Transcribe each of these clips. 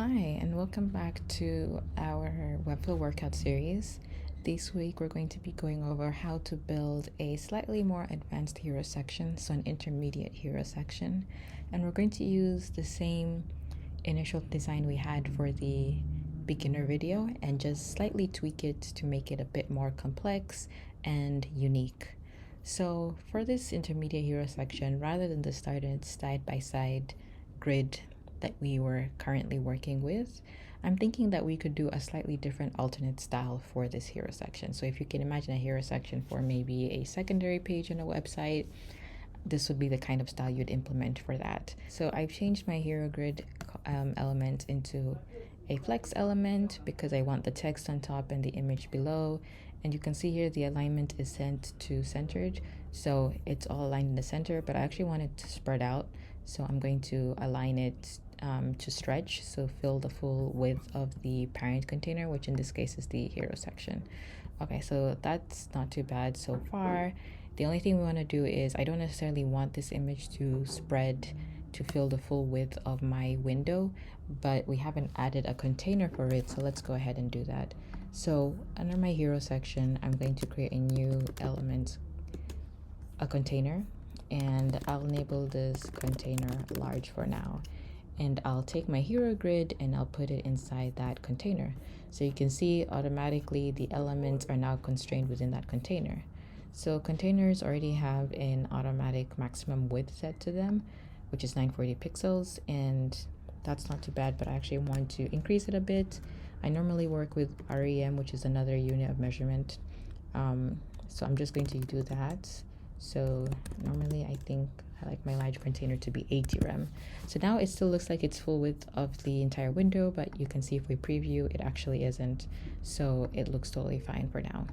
Hi, and welcome back to our Webflow Workout series. This week, we're going to be going over how to build a slightly more advanced hero section, so an intermediate hero section. And we're going to use the same initial design we had for the beginner video and just slightly tweak it to make it a bit more complex and unique. So for this intermediate hero section, rather than the started side-by-side grid that we were currently working with, I'm thinking that we could do a slightly different alternate style for this hero section. So if you can imagine a hero section for maybe a secondary page on a website, this would be the kind of style you'd implement for that. So I've changed my hero grid element into a flex element because I want the text on top and the image below. And you can see here the alignment is sent to centered. So it's all aligned in the center, but I actually want it to spread out. So I'm going to align it to stretch, so fill the full width of the parent container, which in this case is the hero section. Okay, so that's not too bad so far. The only thing we want to do is I don't necessarily want this image to spread to fill the full width of my window, but we haven't added a container for it, so let's go ahead and do that. So under my hero section, I'm going to create a new element, a container, and I'll enable this container large for now. And I'll take my hero grid and I'll put it inside that container. So you can see automatically the elements are now constrained within that container. So containers already have an automatic maximum width set to them, which is 940 pixels, and that's not too bad, but I actually want to increase it a bit. I normally work with REM, which is another unit of measurement. So I'm just going to do that. So normally I think I like my large container to be 80 rem. So now it still looks like it's full width of the entire window, but you can see if we preview, it actually isn't. So it looks totally fine for now.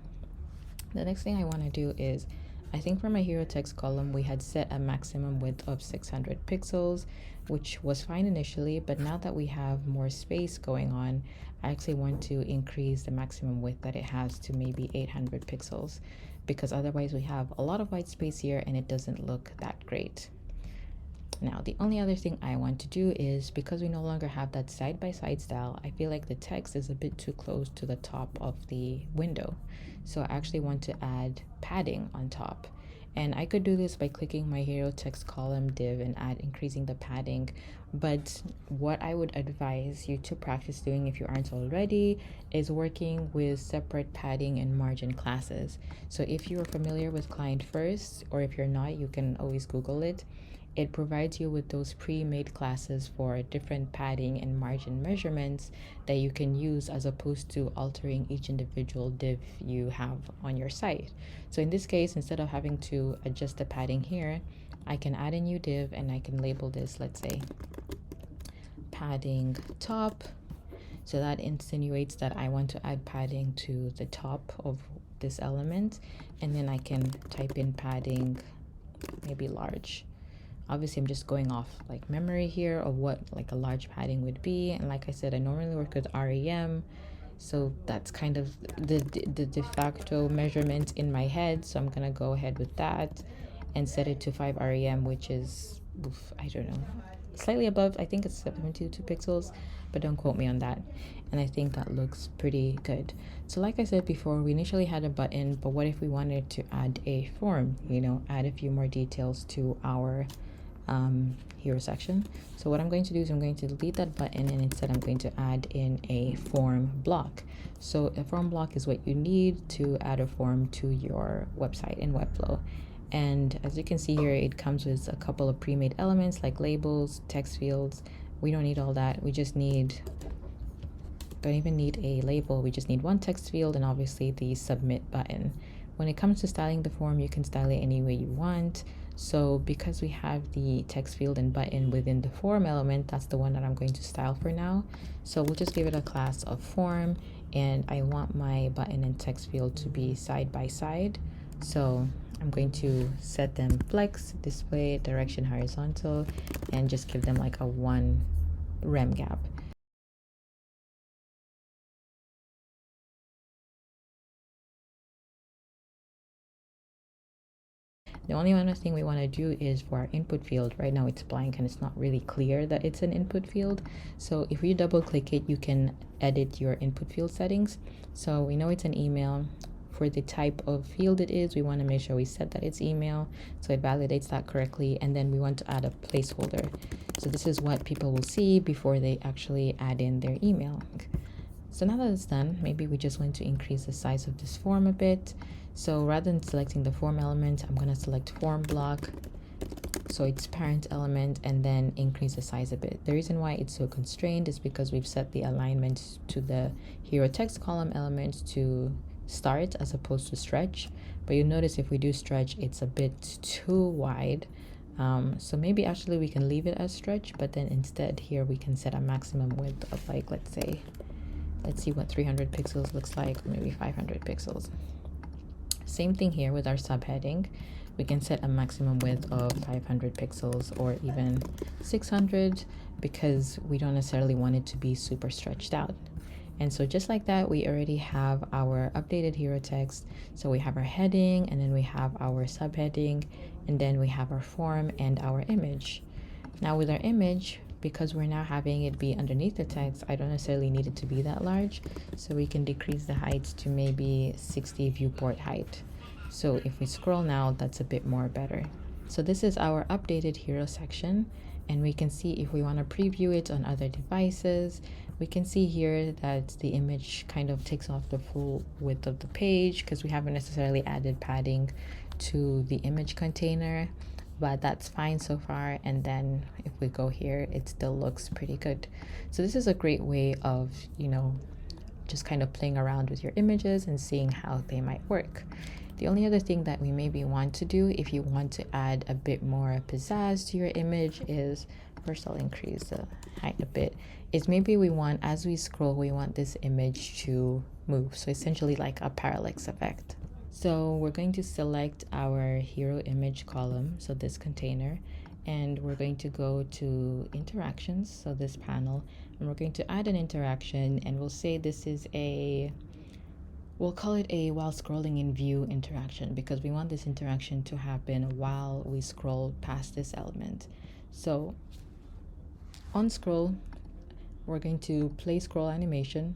The next thing I want to do is, I think for my hero text column, we had set a maximum width of 600 pixels, which was fine initially, but now that we have more space going on, I actually want to increase the maximum width that it has to maybe 800 pixels, because otherwise we have a lot of white space here and it doesn't look that great. Now, the only other thing I want to do is, because we no longer have that side-by-side style, I feel like the text is a bit too close to the top of the window. So I actually want to add padding on top. And I could do this by clicking my hero text column div and increasing the padding. But what I would advise you to practice doing if you aren't already is working with separate padding and margin classes. So if you're familiar with Client First, or if you're not, you can always Google it. It provides you with those pre-made classes for different padding and margin measurements that you can use, as opposed to altering each individual div you have on your site. So in this case, instead of having to adjust the padding here, I can add a new div and I can label this, let's say, padding top. So that insinuates that I want to add padding to the top of this element. And then I can type in padding, maybe large. Obviously I'm just going off like memory here of what like a large padding would be, and like I said, I normally work with REM, so that's kind of the de facto measurement in my head. So I'm gonna go ahead with that and set it to 5 REM, which is, I don't know, slightly above, I think it's 72 pixels, but don't quote me on that. And I think that looks pretty good. So like I said before, we initially had a button, but what if we wanted to add a form, add a few more details to our hero section? So what I'm going to do is I'm going to delete that button, and instead I'm going to add in a form block. So a form block is what you need to add a form to your website in Webflow. And as you can see here, it comes with a couple of pre-made elements like labels, text fields. We don't need all that. We just don't even need a label. We just need one text field and obviously the submit button. When it comes to styling the form, you can style it any way you want. So because we have the text field and button within the form element, that's the one that I'm going to style for now. So we'll just give it a class of form, and I want my button and text field to be side by side. So I'm going to set them flex, display, direction horizontal, and just give them like a 1 rem gap. The only other thing we want to do is for our input field. Right now it's blank and it's not really clear that it's an input field. So if you double click it, you can edit your input field settings. So we know it's an email. For the type of field it is, we want to make sure we set that it's email, so it validates that correctly. And then we want to add a placeholder. So this is what people will see before they actually add in their email. So now that it's done, maybe we just want to increase the size of this form a bit. So rather than selecting the form element, I'm going to select form block, so it's parent element, and then increase the size a bit. The reason why it's so constrained is because we've set the alignment to the hero text column element to start as opposed to stretch. But you'll notice if we do stretch, it's a bit too wide. So maybe actually we can leave it as stretch, but then instead here we can set a maximum width of, like, let's see what 300 pixels looks like, maybe 500 pixels. Same thing here with our subheading. We can set a maximum width of 500 pixels or even 600 because we don't necessarily want it to be super stretched out. And so just like that, we already have our updated hero text. So we have our heading, and then we have our subheading, and then we have our form and our image. Now with our image, because we're now having it be underneath the text, I don't necessarily need it to be that large. So we can decrease the height to maybe 60 viewport height. So if we scroll now, that's a bit more better. So this is our updated hero section. And we can see if we want to preview it on other devices, we can see here that the image kind of takes off the full width of the page because we haven't necessarily added padding to the image container, but that's fine so far. And then if we go here, it still looks pretty good. So this is a great way of, just kind of playing around with your images and seeing how they might work. The only other thing that we maybe want to do if you want to add a bit more pizzazz to your image is, first I'll increase the height a bit, is maybe we want, as we scroll, we want this image to move. So essentially like a parallax effect. So we're going to select our hero image column, so this container, and we're going to go to interactions, so this panel, and we're going to add an interaction, and we'll say this is we'll call it a while scrolling in view interaction because we want this interaction to happen while we scroll past this element. So on scroll, we're going to play scroll animation,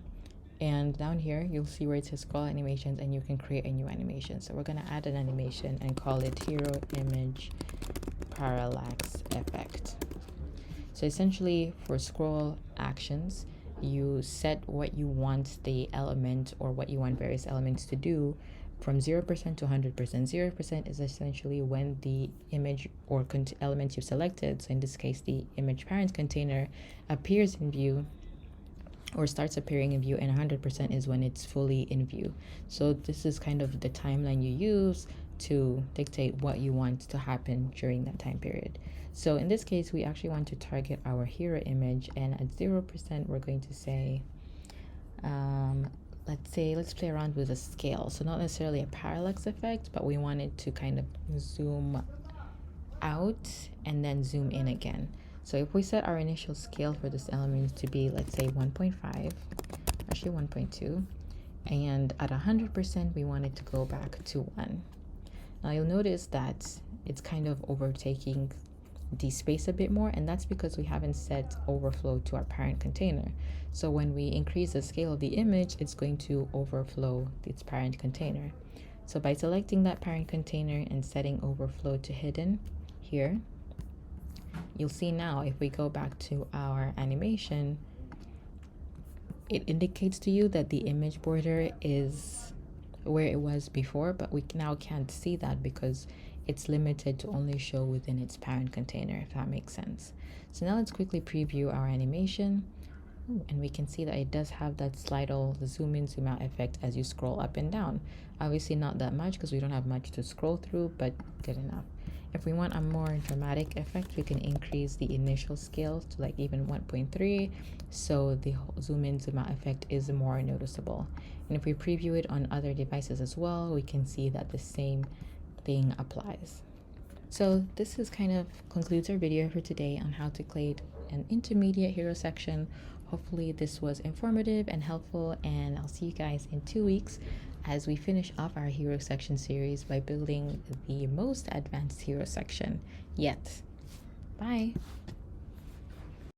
and down here you'll see where it says scroll animations, and you can create a new animation. So we're going to add an animation and call it hero image parallax effect. So essentially for scroll actions, you set what you want the element or what you want various elements to do from 0% to 100%. 0% is essentially when the image or element you've selected, so in this case the image parent container, appears in view or starts appearing in view, and 100% is when it's fully in view. So this is kind of the timeline you use to dictate what you want to happen during that time period. So in this case, we actually want to target our hero image, and at 0%, we're going to say, let's play around with a scale. So not necessarily a parallax effect, but we want it to kind of zoom out and then zoom in again. So if we set our initial scale for this element to be, let's say 1.5, actually 1.2, and at 100%, we want it to go back to 1. Now you'll notice that it's kind of overtaking the space a bit more, and that's because we haven't set overflow to our parent container. So when we increase the scale of the image, it's going to overflow its parent container. So by selecting that parent container and setting overflow to hidden here, you'll see now if we go back to our animation, it indicates to you that the image border is where it was before, but we now can't see that because it's limited to only show within its parent container, if that makes sense. So now let's quickly preview our animation. And we can see that it does have that slidle zoom in, zoom out effect as you scroll up and down. Obviously not that much because we don't have much to scroll through, but good enough. If we want a more dramatic effect, we can increase the initial scale to like even 1.3, so the zoom in, zoom out effect is more noticeable. And if we preview it on other devices as well, we can see that the same thing applies. So this is kind of concludes our video for today on how to create an intermediate hero section. Hopefully this was informative and helpful, and I'll see you guys in 2 weeks as we finish off our hero section series by building the most advanced hero section yet. Bye!